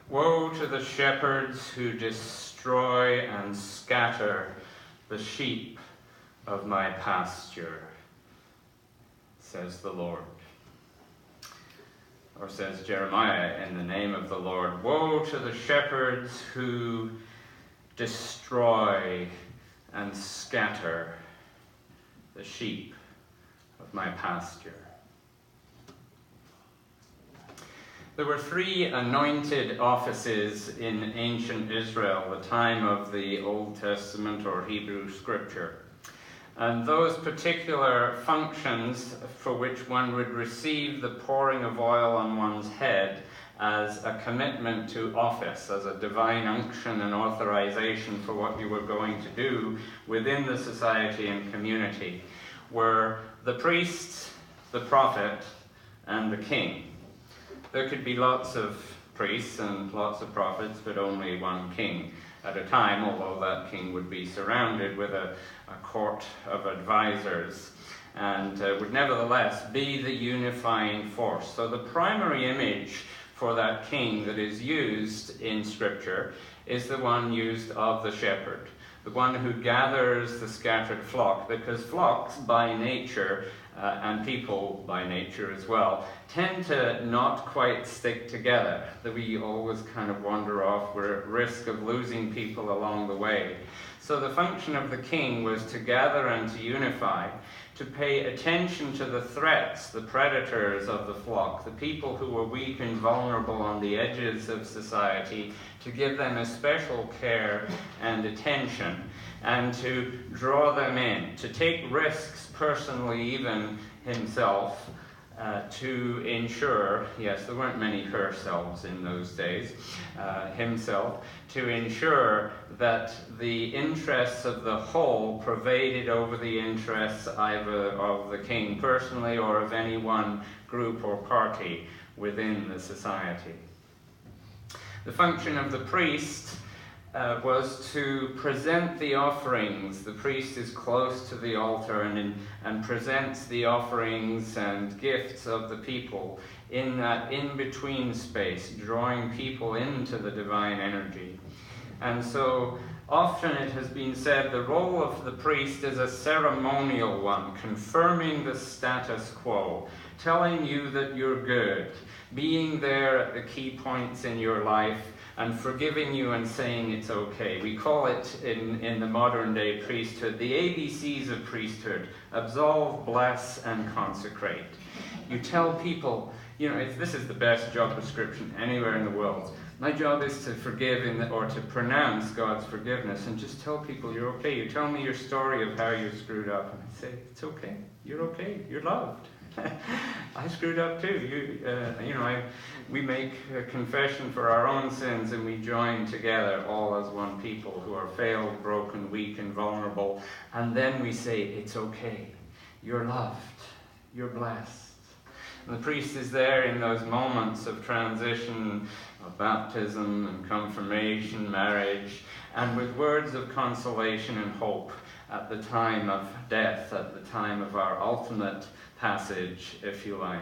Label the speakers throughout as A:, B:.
A: Woe to the shepherds who destroy and scatter the sheep of my pasture, says the Lord. Or says Jeremiah in the name of the Lord, woe to the shepherds who destroy and scatter the sheep of my pasture. There were 3 anointed offices in ancient Israel, the time of the Old Testament or Hebrew Scripture. And those particular functions for which one would receive the pouring of oil on one's head as a commitment to office, as a divine unction and authorization for what you were going to do within the society and community, were the priest, the prophet, and the king. There could be lots of priests and lots of prophets, but only one king at a time, although that king would be surrounded with a court of advisors and would nevertheless be the unifying force. So the primary image for that king that is used in Scripture is the one used of the shepherd, the one who gathers the scattered flock, because flocks by nature and people by nature as well, tend to not quite stick together. That we always kind of wander off. We're at risk of losing people along the way. So the function of the king was to gather and to unify, to pay attention to the threats, the predators of the flock, the people who were weak and vulnerable on the edges of society, to give them a special care and attention, and to draw them in, to take risks personally, even himself, to ensure, yes, there weren't many herselves in those days, himself, to ensure that the interests of the whole pervaded over the interests either of the king personally or of any one group or party within the society. The function of the priest was to present the offerings. The priest is close to the altar and presents the offerings and gifts of the people in that in-between space, drawing people into the divine energy. And so often it has been said the role of the priest is a ceremonial one, confirming the status quo, telling you that you're good, being there at the key points in your life, and forgiving you and saying it's okay. We call it in the modern day priesthood the ABCs of priesthood: absolve, bless, and consecrate. You tell people, this is the best job description anywhere in the world. My job is to forgive or to pronounce God's forgiveness and just tell people you're okay. You tell me your story of how you screwed up, and I say, it's okay, you're loved. I screwed up too. We make a confession for our own sins, and we join together all as one people who are failed, broken, weak, and vulnerable. And then we say, it's okay. You're loved. You're blessed. And the priest is there in those moments of transition, of baptism and confirmation, marriage, and with words of consolation and hope at the time of death, at the time of our ultimate passage, if you like,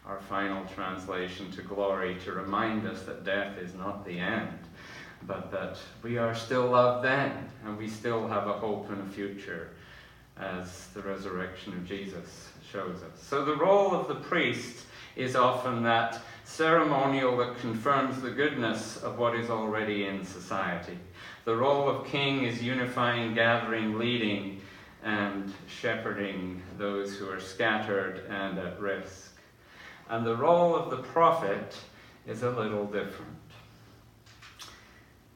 A: our final translation to glory, to remind us that death is not the end, but that we are still loved then, and we still have a hope and a future, as the resurrection of Jesus shows us. So the role of the priest is often that ceremonial that confirms the goodness of what is already in society. The role of king is unifying, gathering, leading, and shepherding those who are scattered and at risk. And the role of the prophet is a little different.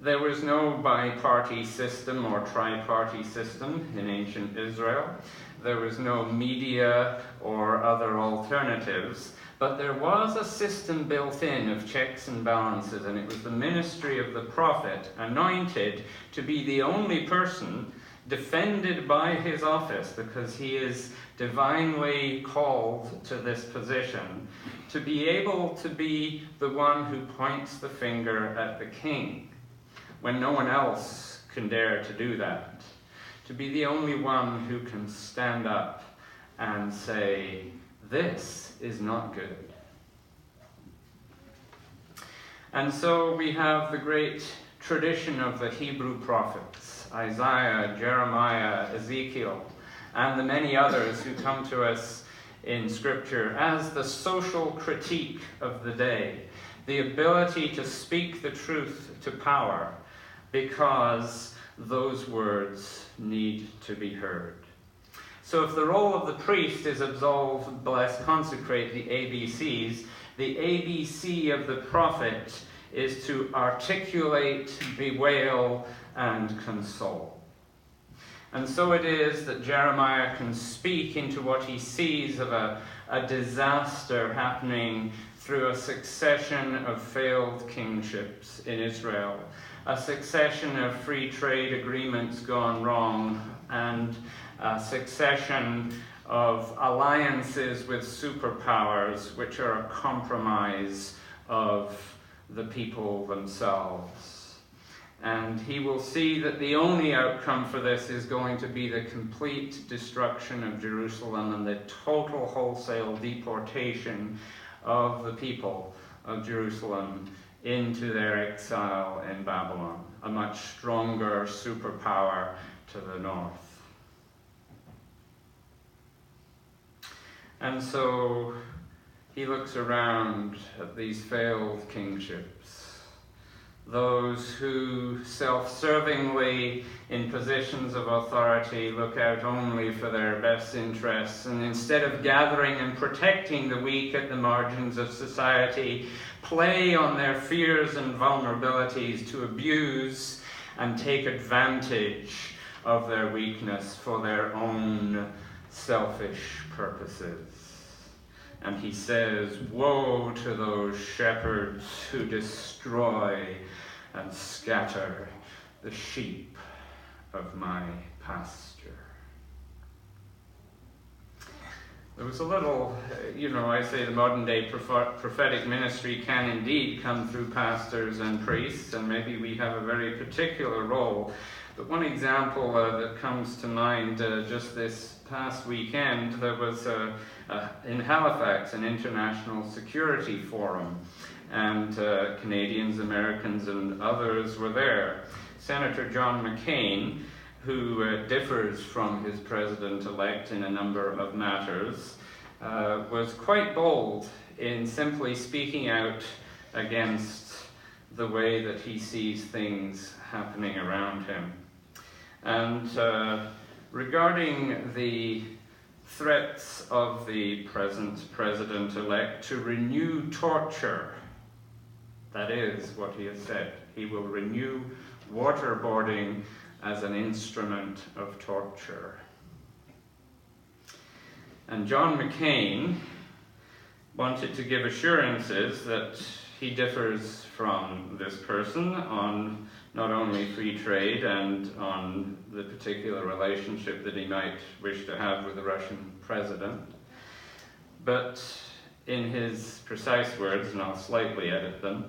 A: There was no bi-party system or tri-party system in ancient Israel. There was no media or other alternatives, but there was a system built in of checks and balances, and it was the ministry of the prophet, anointed to be the only person defended by his office, because he is divinely called to this position, to be able to be the one who points the finger at the king when no one else can dare to do that, to be the only one who can stand up and say, this is not good. And so we have the great tradition of the Hebrew prophets, Isaiah, Jeremiah, Ezekiel, and the many others who come to us in Scripture as the social critique of the day, the ability to speak the truth to power because those words need to be heard. So if the role of the priest is absolve, bless, consecrate, the ABCs, the ABC of the prophet is to articulate, bewail, and console. And so it is that Jeremiah can speak into what he sees of a disaster happening through a succession of failed kingships in Israel, a succession of free trade agreements gone wrong, and a succession of alliances with superpowers which are a compromise of the people themselves. And he will see that the only outcome for this is going to be the complete destruction of Jerusalem and the total wholesale deportation of the people of Jerusalem into their exile in Babylon, a much stronger superpower to the north. And so he looks around at these failed kingships, those who self-servingly in positions of authority look out only for their best interests, and instead of gathering and protecting the weak at the margins of society, play on their fears and vulnerabilities to abuse and take advantage of their weakness for their own selfish purposes. And he says, woe to those shepherds who destroy and scatter the sheep of my pasture. There was a little, I say the modern day prophetic ministry can indeed come through pastors and priests, and maybe we have a very particular role. But one example that comes to mind just this past weekend, there was in Halifax an international security forum, and Canadians, Americans, and others were there. Senator John McCain, who differs from his president-elect in a number of matters, was quite bold in simply speaking out against the way that he sees things happening around him. And regarding the threats of the present president-elect to renew torture, that is what he has said. He will renew waterboarding as an instrument of torture. And John McCain wanted to give assurances that he differs from this person on not only free trade and on the particular relationship that he might wish to have with the Russian president, but in his precise words, and I'll slightly edit them,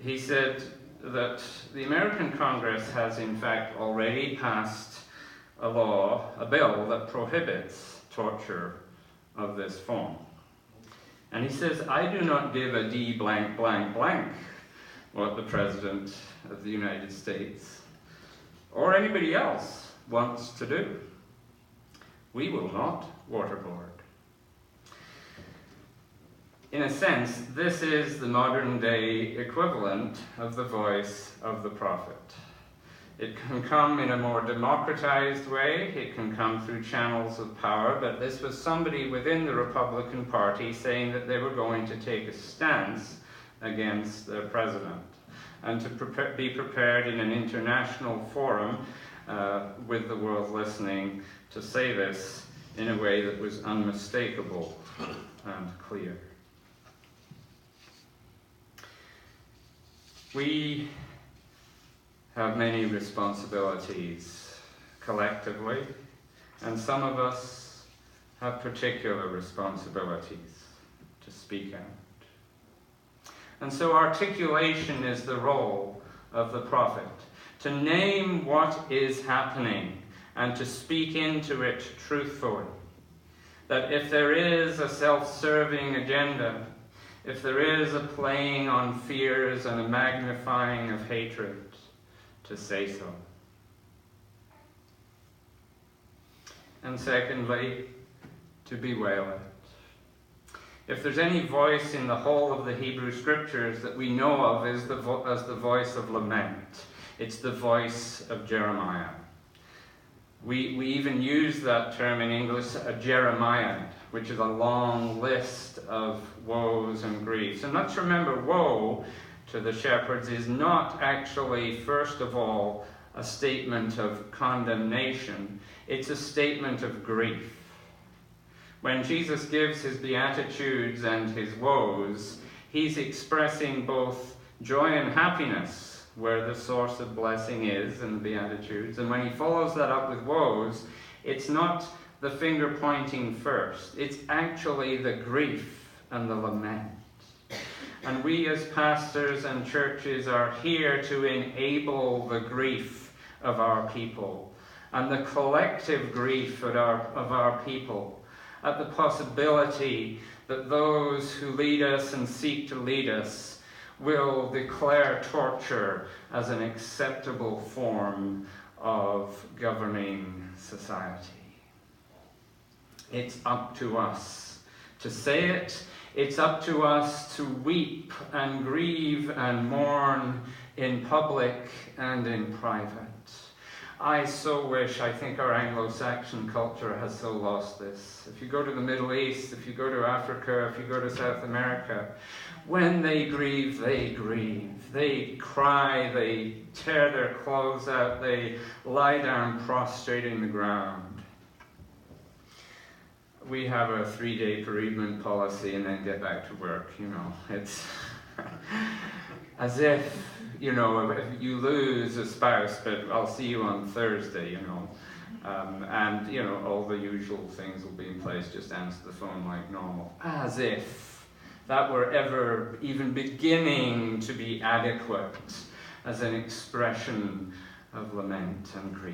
A: he said that the American Congress has in fact already passed a bill that prohibits torture of this form. And he says, I do not give a D blank blank blank what the President of the United States or anybody else wants to do. We will not waterboard. In a sense, this is the modern day equivalent of the voice of the prophet. It can come in a more democratized way, it can come through channels of power, but this was somebody within the Republican Party saying that they were going to take a stance against their president, and to be prepared in an international forum with the world listening to say this in a way that was unmistakable and clear. We have many responsibilities collectively, and some of us have particular responsibilities to speak out. And so articulation is the role of the prophet, to name what is happening and to speak into it truthfully. That if there is a self-serving agenda, if there is a playing on fears and a magnifying of hatred, to say so. And secondly, to bewail it. If there's any voice in the whole of the Hebrew Scriptures that we know of as the voice of lament, it's the voice of Jeremiah. We even use that term in English, a Jeremiad, which is a long list of woes and griefs. And let's remember, woe to the shepherds is not actually, first of all, a statement of condemnation. It's a statement of grief. When Jesus gives his Beatitudes and his woes, he's expressing both joy and happiness, where the source of blessing is in the Beatitudes. And when he follows that up with woes, it's not the finger pointing first. It's actually the grief and the lament. And we as pastors and churches are here to enable the grief of our people and the collective grief of our people at the possibility that those who lead us and seek to lead us will declare torture as an acceptable form of governing society. It's up to us to say it. It's up to us to weep and grieve and mourn in public and in private. I so wish, I think our Anglo-Saxon culture has so lost this. If you go to the Middle East, if you go to Africa, if you go to South America, when they grieve, they grieve. They cry, they tear their clothes out, they lie down prostrate in the ground. We have a 3-day bereavement policy and then get back to work, It's as if, if you lose a spouse, but I'll see you on Thursday, and, all the usual things will be in place, just answer the phone like normal. As if that were ever even beginning to be adequate as an expression of lament and grief.